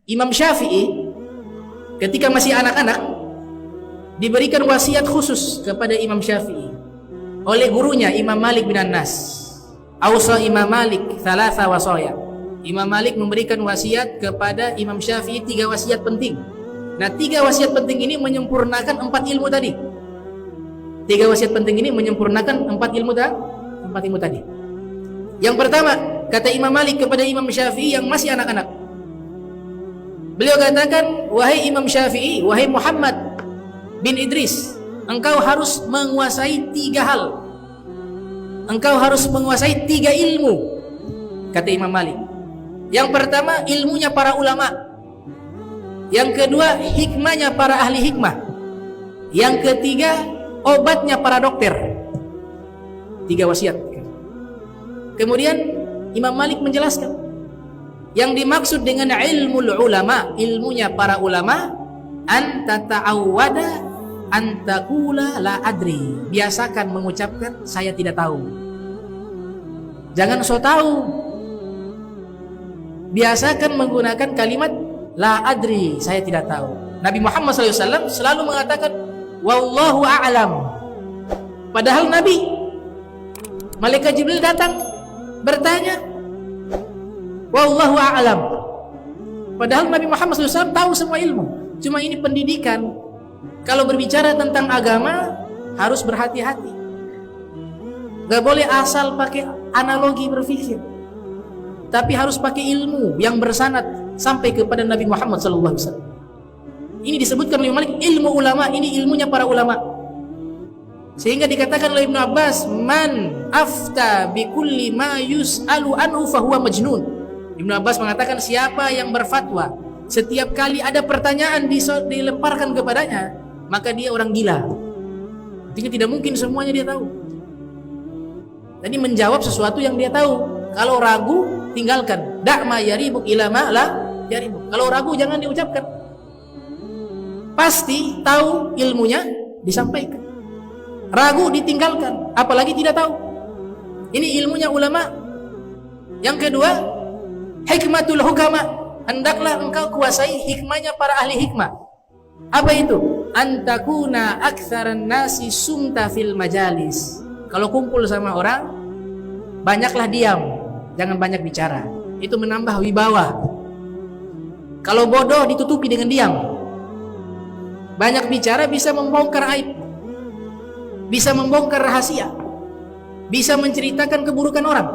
Imam Syafi'i ketika masih anak-anak diberikan wasiat khusus kepada Imam Syafi'i oleh gurunya Imam Malik bin Anas. Ausa Imam Malik thalatha wasaya. Imam Malik memberikan wasiat kepada Imam Syafi'i 3 wasiat penting. Nah, 3 wasiat penting ini menyempurnakan 4 ilmu tadi. 3 wasiat penting ini menyempurnakan 4 ilmu tadi. Yang pertama, kata Imam Malik kepada Imam Syafi'i yang masih anak-anak. Beliau katakan, wahai Imam Syafi'i, wahai Muhammad bin Idris, engkau harus menguasai 3 hal. Engkau harus menguasai 3 ilmu, kata Imam Malik. Yang pertama, ilmunya para ulama. Yang kedua, hikmahnya para ahli hikmah. Yang ketiga, obatnya para dokter. 3 wasiat. Kemudian Imam Malik menjelaskan, yang dimaksud dengan ilmul ulama, ilmunya para ulama, anta ta'awwada antakula la adri. Biasakan mengucapkan saya tidak tahu. Jangan so tahu. Biasakan menggunakan kalimat la adri, saya tidak tahu. Nabi Muhammad SAW selalu mengatakan wallahu a'lam. Padahal Nabi, malaikat Jibril datang bertanya wallahu a'lam. Padahal Nabi Muhammad SAW tahu semua ilmu. Cuma ini pendidikan. Kalau berbicara tentang agama harus berhati-hati. Gak boleh asal pakai analogi berpikir, tapi harus pakai ilmu yang bersanad sampai kepada Nabi Muhammad SAW. Ini disebutkan oleh Malik, ilmu ulama, ini ilmunya para ulama. Sehingga dikatakan oleh Ibnu Abbas, man afta bi kulli ma yus'alu anhu fahuwa majnun. Ibnu Abbas mengatakan, siapa yang berfatwa setiap kali ada pertanyaan dilemparkan kepadanya, maka dia orang gila. Artinya tidak mungkin semuanya dia tahu. Tadi menjawab sesuatu yang dia tahu. Kalau ragu, tinggalkan. Da'ma yaribuk ila ma la yaribuk. Kalau ragu jangan diucapkan. Pasti tahu ilmunya disampaikan. Ragu ditinggalkan, apalagi tidak tahu. Ini ilmunya ulama. Yang kedua, hikmatul hukama. Hendaklah engkau kuasai hikmahnya para ahli hikmah. Apa itu? Antakuna aktsaran nasi sumta fil majalis. Kalau kumpul sama orang, banyaklah diam, jangan banyak bicara. Itu menambah wibawa. Kalau bodoh ditutupi dengan diam. Banyak bicara bisa membongkar aib, bisa membongkar rahasia, bisa menceritakan keburukan orang.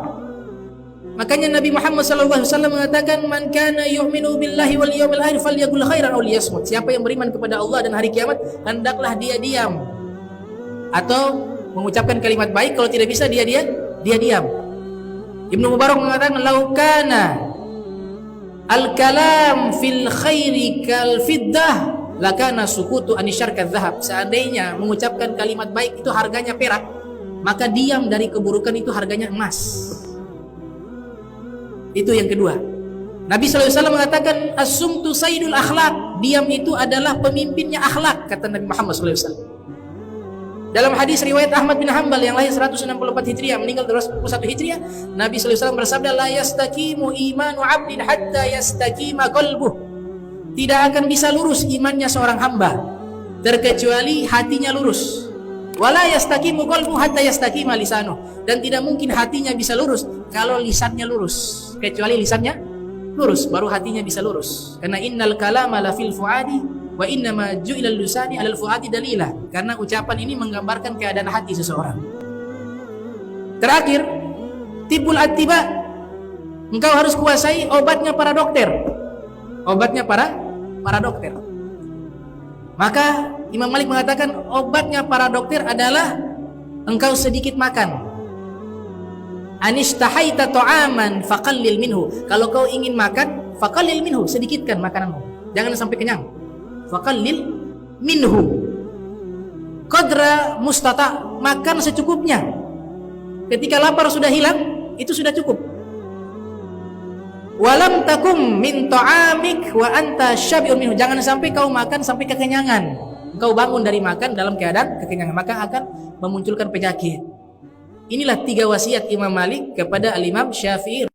Makanya Nabi Muhammad SAW mengatakan, man kana yu'minu billahi wal yawmil akhir falyaqul khairan aw liyasmut. Siapa yang beriman kepada Allah dan hari kiamat, hendaklah dia diam atau mengucapkan kalimat baik. Kalau tidak bisa dia diam. Ibnu Mubarak mengatakan, lau kana al-kalam fil khairi kal fiddah lakana sukutu anisyar kadzahab. Seandainya mengucapkan kalimat baik itu harganya perak, maka diam dari keburukan itu harganya emas. Itu yang kedua. Nabi SAW mengatakan as-sumtu sayyidul akhlak. Diam itu adalah pemimpinnya akhlak, kata Nabi Muhammad SAW. Dalam hadis riwayat Ahmad bin Hanbal yang lahir 164 Hijriah, meninggal 241 Hijriah, Nabi SAW bersabda, la yastaqimu imanu 'abdin hatta yastaqima qalbuh. Tidak akan bisa lurus imannya seorang hamba terkecuali hatinya lurus. Wala yastaqimu qalbuhu hatta yastaqima lisanuh. Dan tidak mungkin hatinya bisa lurus kalau lisannya lurus. Kecuali lisannya lurus, baru hatinya bisa lurus. Karena innal kalama la fil fuadi wa innama ju'ilal lisani 'alal fuadi dalila. Karena ucapan ini menggambarkan keadaan hati seseorang. Terakhir, tibul attiba. Engkau harus kuasai obatnya para dokter. Obatnya para dokter. Maka Imam Malik mengatakan obatnya para dokter adalah engkau sedikit makan. Anistahaita ta'aman faqallil minhu. Kalau kau ingin makan, faqallil minhu, sedikitkan makananmu. Jangan sampai kenyang. Faqallil minhu. Qadra mustata, makan secukupnya. Ketika lapar sudah hilang, itu sudah cukup. Walam takum min ta'amik wa anta syabi'un minhu. Jangan sampai kau makan sampai kekenyangan. Kau bangun dari makan dalam keadaan kekenyangan, maka akan memunculkan penyakit. Inilah 3 wasiat Imam Malik kepada Al-Imam Syafi'i